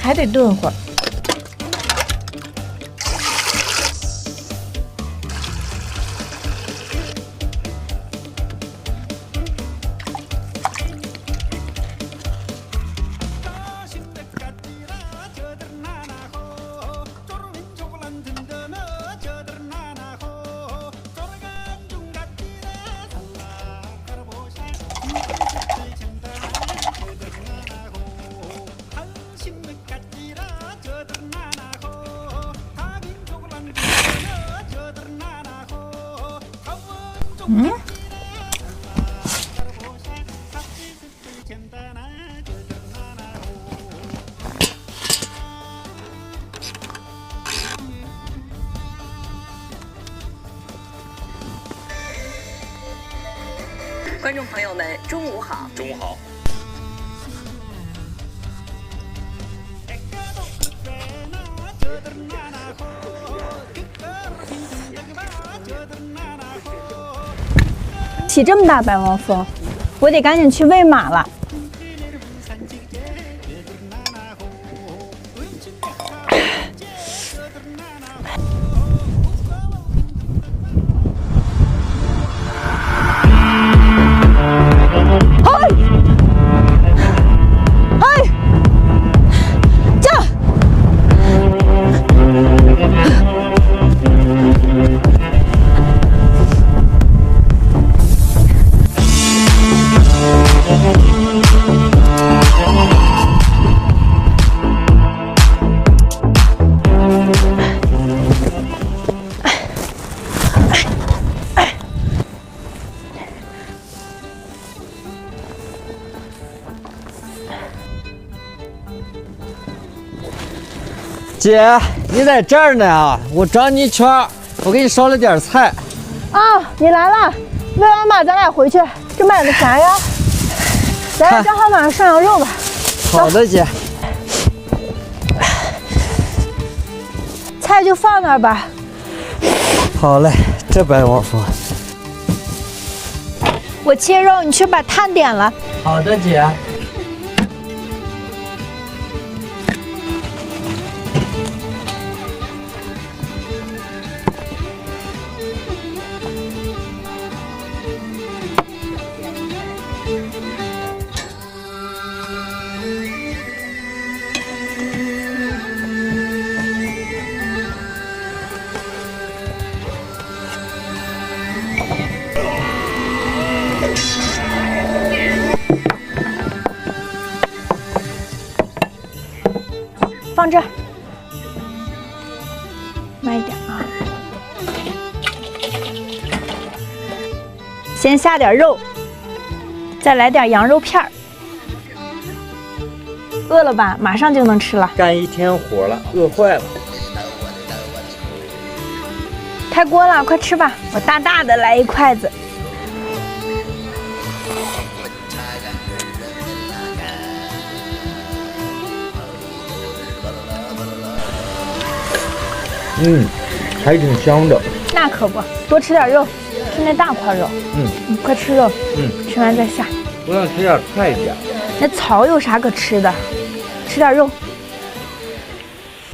还得炖会儿。嗯，观众朋友们，中午好！中午好。起这么大白毛风，我得赶紧去喂马了。姐，你在这儿呢啊！我找你一圈，我给你捎了点菜。啊，你来了，喂完马咱俩回去。这买的啥呀？来，正好马上上羊肉吧。好的，姐。菜就放那儿吧。好嘞，这白毛风。我切肉，你去把炭点了。好的，姐。放这儿，慢一点啊。先下点肉，再来点羊肉片儿。饿了吧？马上就能吃了。干一天活了，饿坏了。开锅了，快吃吧！我大大的来一筷子。还挺香的。那可不，多吃点肉，是那大块肉。快吃肉。吃完再下。我想吃点菜点。那草有啥可吃的？吃点肉。